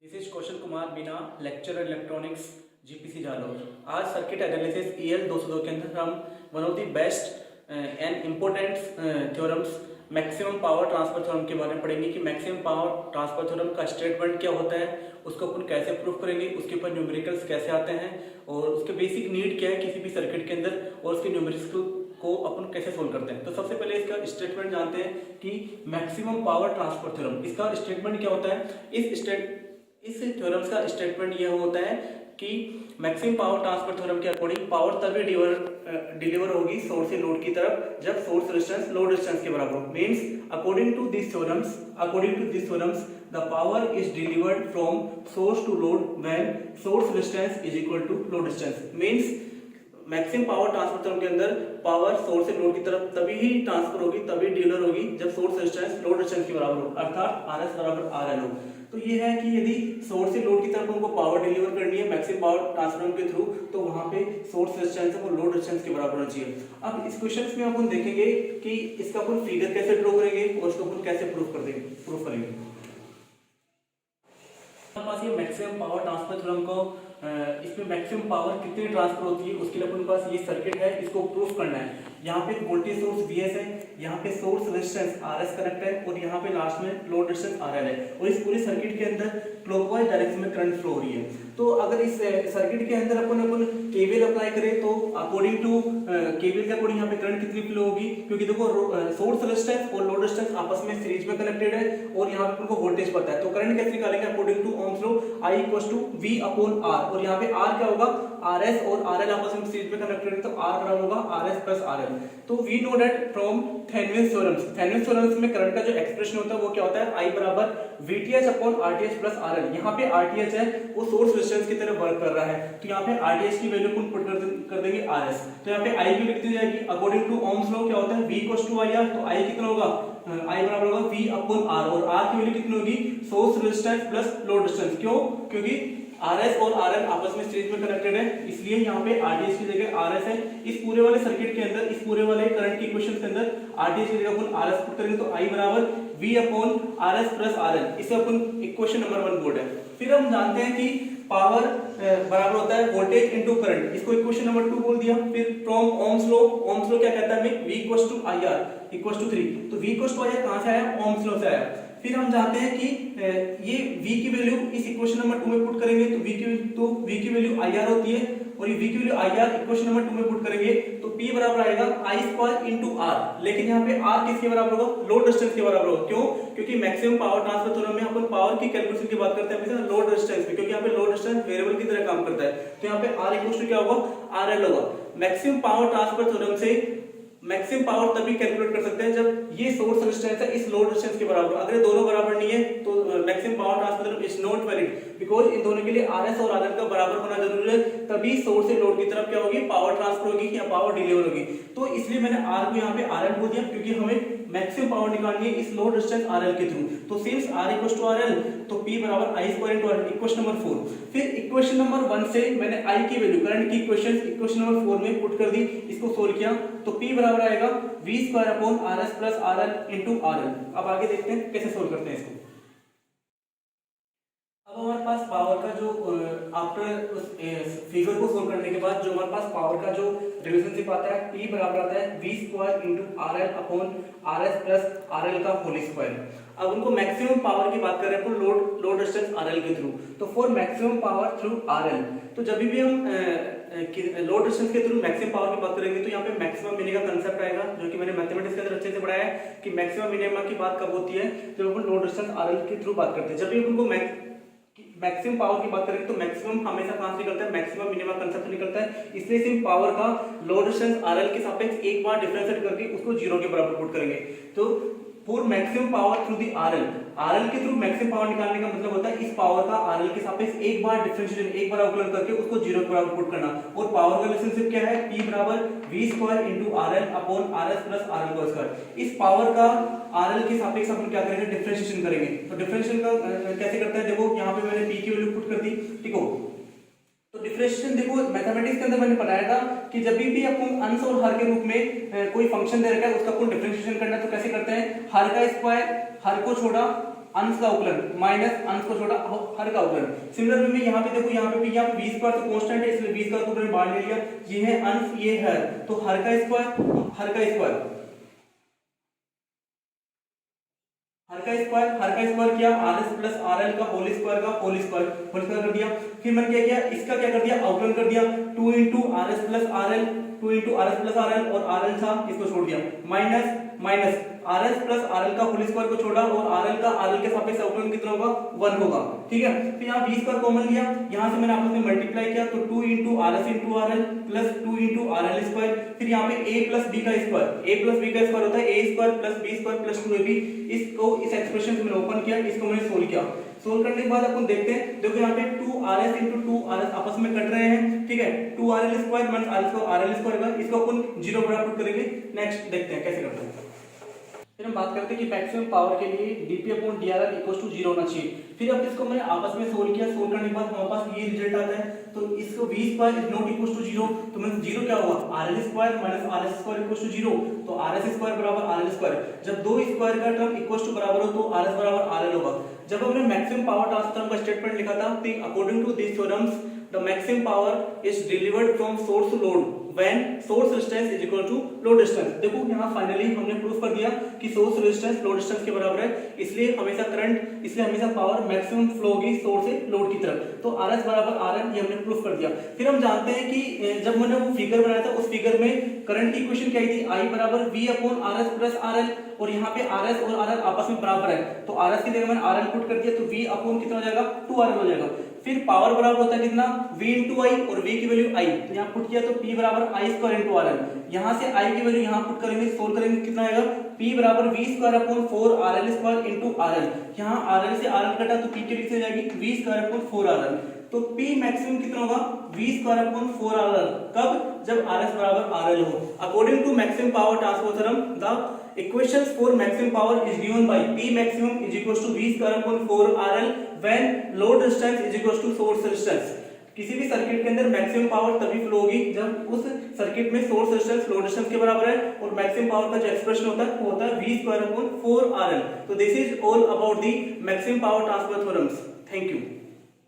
This is Kaushal Kumar Meena, lecturer electronics, GPC Jalore. आज circuit analysis EL 202 के अंदर हम one of the best and important theorems maximum power transfer theorem के बारे में पढ़ेंगे कि मैक्सिमम पावर ट्रांसफर थ्योरम का स्टेटमेंट क्या होता है, उसको अपन कैसे प्रूफ करेंगे, उसके ऊपर न्यूमेरिकल्स कैसे आते हैं और उसके बेसिक नीड क्या है किसी भी सर्किट के अंदर और उसके न्यूमेरिकल्स को अपन कैसे सोल्व करते हैं। तो सबसे पहले इसका स्टेटमेंट जानते हैं कि मैक्सिमम पावर ट्रांसफर थ्योरम, इसका स्टेटमेंट क्या होता है। इस थ्योरम्स का स्टेटमेंट यह होता है कि मैक्सिमम पावर ट्रांसफर थ्योरम के अकॉर्डिंग पावर तभी डिलीवर होगी सोर्स से लोड की तरफ जब सोर्स रेजिस्टेंस लोड रेजिस्टेंस के बराबर हो। Means according to this theorems the power is delivered from source to load when source resistance is equal to load resistance. Means maximum power transfer theorem के अंदर power source से load की तरफ तभी ही transfer होगी, तभी डिलीवर होगी जब सोर्स रेजिस्टेंस लोड रेजिस्टेंस के बराबर हो, अर्थात RS बराबर RL हो। तो ये है कि यदि सोर्स से लोड की तरफ हमको पावर डिलीवर करनी है मैक्सिमम पावर ट्रांसफर के थ्रू, तो वहां पे सोर्स रेजिस्टेंस और लोड रेजिस्टेंस के बराबर होना चाहिए। अब इस क्वेश्चंस में अपन देखेंगे कि इसका अपन फिगर कैसे ड्रॉ करेंगे और इसको अपन कैसे प्रूफ करेंगे। हमारे पास ये मैक्सिमम पावर ट्रांसफर थ्योरम को इसमें मैक्सिमम पावर कितनी ट्रांसफर होती है उसके लिए अपने पास ये सर्किट है, इसको प्रूफ करना है। यहाँ पे वोल्टेज सोर्स VS है, यहाँ पे सोर्स रेजिस्टेंस RS कनेक्ट है और यहाँ पे लास्ट में लोड रेजिस्टेंस RL है और इस पूरे सर्किट के अंदर क्लॉकवाइज डायरेक्शन में करंट फ्लो हो रही है। तो अगर इस सर्किट के अंदर अपन KVL अप्लाई करें तो अकॉर्डिंग टू KVL के अकॉर्डिंग यहाँ पे करंट कितनी फ्लो होगी, क्योंकि देखो सोर्स रेजिस्टेंस और लोड रेजिस्टेंस आपस में सीरीज में कनेक्टेड है और यहाँ पे आपको वोल्टेज पता है। तो करंट कैसे निकालेंगे according to Ohm's law, I = V/R और यहाँ पे R क्या होगा, RS और RL आपस में सीरीज में कनेक्टेड है तो R बराबर होगा RS + RL। तो we know that from Thevenin's theorems में करंट का जो एक्सप्रेशन होता है वो क्या होता है, I = VTh/RTh + RL। यहाँ पे RTh है वो सोर्स रेजिस्टेंस की तरह वर्क कर रहा है, तो यहाँ पे RTh की वैल्यू पुट कर देंगे RS। तो यहाँ पे I की लिख दी जाएगी अकॉर्डिंग टू ओम्स लॉ क्या होता है V = IR, तो I कितना होगा, I बराबर होगा V/R और R की वैल्यू कितनी होगी, source resistance plus load resistance. क्यों, क्योंकि RS और RL आपस में सीरीज में कनेक्टेड है, इसलिए यहाँ पे RTh की जगह RS है। इस पूरे वाले सर्किट के अंदर, इस पूरे वाले करंट की इक्वेशन के अंदर RTh की जगह अपन RS पुट करेंगे तो I बराबर V/RS + RL। इसे अपन इक्वेशन नंबर 1 बोर्ड है। फिर हम जानते हैं कि पावर बराबर होता है वोल्टेज इनटू करंट, इसको इक्वेशन नंबर 2 बोल दिया। फिर फ्रॉम ओम्स लॉ क्या कहता है हमें, V = IR = 3। तो V = IR कहां से आया, ओम्स लॉ से आया। फिर हम जानते हैं कि ये V की वैल्यू इस इक्वेशन नंबर 2 में पुट करेंगे तो V की वैल्यू IR होती है और ये V की वैल्यू IR इक्वेशन नंबर 2 में पुट करेंगे तो P बराबर आएगा I² × R। लेकिन यहाँ पे R किसके बराबर होगा, लोड रेजिस्टेंस के बराबर होगा। क्यों, क्योंकि मैक्सिमम पावर ट्रांसफर थ्योरम में अपन पावर की कैलकुलेशन की बात करते हैं हमेशा लोड रेजिस्टेंस में, क्योंकि यहाँ पे लोड रेजिस्टेंस वेरिएबल की तरह काम करता है। तो यहाँ पे R = क्या होगा, RL होगा। मैक्सिमम पावर ट्रांसफर थ्योरम से मैक्सिमम पावर तभी कैलकुलेट कर सकते हैं जब ये सोर्स रेजिस्टेंस है इस लोड रेजिस्टेंस के बराबर। अगर ये दोनों बराबर नहीं है तो maximum power transfer theorem is not valid, because in दोनों के लिए RS और RL का बराबर होना जरूरी है, तभी सोर्स से लोड की तरफ क्या होगी, पावर ट्रांसफर होगी या पावर डिलीवर होगी। तो इसलिए मैंने R को यहाँ पे RL बोल दिया, क्योंकि हमें मैक्सिमम पावर निकालनी है इस लोड रेजिस्टेंस RL के थ्रू। तो सिंस R = RL तो P बराबर I² × RL, इक्वेशन नंबर 4। फिर इक्वेशन नंबर 1 से मैंने I की वैल्यू करंट की इक्वेशन नंबर 4 में पुट कर दी, इसको सोल्व किया तो P बराबर आएगा V² RS + RL × RL। अब आगे देखते हैं कैसे सोल्व करते हैं इसको। अब हमारे पास पावर का जो आफ्टर उस फिगर को सोल्व करने के बाद जो हमारे पास पावर का जो रिलेशनशिप आता है, P बराबर आता है V² × RL/RS + RL का होल स्क्वायर। अब उनको मैक्सिमम पावर की बात कर रहे हैं तो लोड रेजिस्टेंस RL के थ्रू, तो for maximum power through RL, तो जब भी हम लोड रेजिस्टेंस के थ्रू मैक्सिमम पावर की बात करेंगे तो यहाँ पे मैक्सिमम मिनी का कंसेप्ट आएगा, जो कि मैंने मैथमेटिक्स के अंदर अच्छे से पढ़ाया है कि मैक्सिमम मिनिमम की बात कब होती है, जब अपन लोड रेजिस्टेंस RL के थ्रू बात करते हैं। जब भी उनको मैक्सिमम पावर की बात करेंगे तो मैक्सिमम हमेशा कहां से निकलता है, मैक्सिमम मिनिमम कंसेप्ट निकलता है। इसलिए सिर्फ पावर का लोड रेजिस्टेंस RL के सापेक्ष एक बार डिफरेंशिएट करके उसको 0 के बराबर पुट करेंगे। तो for maximum power through the RL के थ्रू मैक्सिमम पावर निकालने का मतलब होता है इस पावर का RL के सापेक्ष एक बार डिफरेंशिएशन, एक बार अवकलन करके उसको 0 के बराबर पुट करना। और पावर का रिलेशनशिप क्या है, P बराबर V² × RL/RS + RL²। इस पावर का RL के सापेक्ष अपन क्या करेंगे, डिफरेंशिएशन करेंगे। तो डिफरेंशिएशन का कैसे करते हैं, देखो यहाँ पे मैंने P की वैल्यू पुट कर दी, ठीक हो। तो डिफरेंशिएशन देखो मैथमेटिक्स के अंदर मैंने बताया था कि जब भी अपन अंश और हर के रूप में कोई फंक्शन दे रखा है उसका अपन डिफरेंशिएशन करना है तो कैसे करते हैं, हर का स्क्वायर, हर को छोड़ा अंश का अवकलन माइनस अंश को छोड़ा हर का अवकलन। सिमिलर वे में यहाँ पे देखो, यहाँ पे भी यहाँ पे v स्क्वायर तो कांस्टेंट है, इसलिए v स्क्वायर को मैंने बाहर ले लिया, ये है अंश ये है, तो हर का स्क्वायर हर का स्क्वायर किया RS प्लस RL का होल स्क्वायर कर दिया। फिर मैंने क्या किया, इसका क्या कर दिया, अवकलन कर दिया, 2 इंटू RS प्लस RL और RL था इसको छोड़ दिया, माइनस RS प्लस RL का होल स्क्वायर को छोड़ा और RL का RL के सापेक्ष अवकलन कितना होगा, 1 होगा, ठीक है। फिर यहाँ v स्क्वायर कॉमन लिया, यहाँ से मैंने आपस में मल्टीप्लाई किया, तो 2 into RS into RL plus 2 into RL square. फिर यहाँ पे a प्लस b का स्क्वायर होता है a square plus b square plus 2ab। इसको इस एक्सप्रेशन से मैंने ओपन किया, इसको मैंने सोल्व किया। सोल्व करने के बाद अपन देखते हैं, देखो यहाँ पे 2RS इंटू 2RS आपस में कट रहे हैं, ठीक है। 2RL square minus RL square, इसको अपन 0 बराबर पुट करेंगे। नेक्स्ट देखते हैं कैसे करते हैं। फिर हम बात करते हैं कि मैक्सिमम पावर के लिए dp/dRL = 0 होना चाहिए। फिर अब इसको मैंने आपस में सोल्व किया, सोल्व करने के बाद हमारे पास ये रिजल्ट आता है, तो इसको v square is not equal to 0, तो मैं 0 क्या होगा, RL square minus RS square equal to 0, तो RS स्क्वायर बराबर RL स्क्वायर। जब दो स्क्वायर का टर्म इक्वल टू बराबर हो तो RS बराबर RL होगा। जब हमने मैक्सिमम पावर ट्रांसफर का स्टेटमेंट लिखा था, तो according to this theorems the maximum power is delivered from source to load when source resistance is equal to load resistance। देखो यहाँ फाइनली हमने प्रूफ कर दिया कि सोर्स रेजिस्टेंस लोड रेजिस्टेंस के बराबर है, इसलिए हमेशा पावर मैक्सिमम फ्लो होगी सोर्स से लोड की तरफ, तो RS बराबर RL ये हमने प्रूफ कर दिया। फिर हम जानते हैं कि जब मैंने वो फिगर बनाया था, उस फिगर में करंट की इक्वेशन क्या थी, I बराबर V/RS प्लस RL, और यहाँ पे RS और RL आपस में बराबर है, तो RS की जगह मैंने RL पुट कर दिया, तो V/ कितना हो जाएगा, 2RL हो जाएगा। फिर पावर बराबर होता है कितना, V इंटू आई, और V की वैल्यू I, तो यहाँ पुट किया तो P बराबर I स्क्वायर इंटू RL। यहाँ से I की वैल्यू यहाँ पुट करेंगे, सोल्व करेंगे, कितना आएगा, P बराबर V square upon 4 RL square into RL। यहाँ RL से RL कटा तो P की वैल्यू जाएगी V स्क्वायर अपॉन 4 RL, तो P मैक्सिमम कितना होगा, V स्क्वायर अपॉन 4 RL, कब, जब RS बराबर RL हो। According to maximum power transfer theorem the equations for maximum power is given by P maximum is equals to V square upon 4 RL when load resistance is equals to source resistance। किसी भी circuit के अंदर maximum power तभी flow होगी जब उस circuit में source resistance load resistance के बराबर है, और मैक्सिमम पावर का जो एक्सप्रेशन होता है वो होता है V square upon 4 RL। तो this is all about the maximum power transfer theorems. Thank you.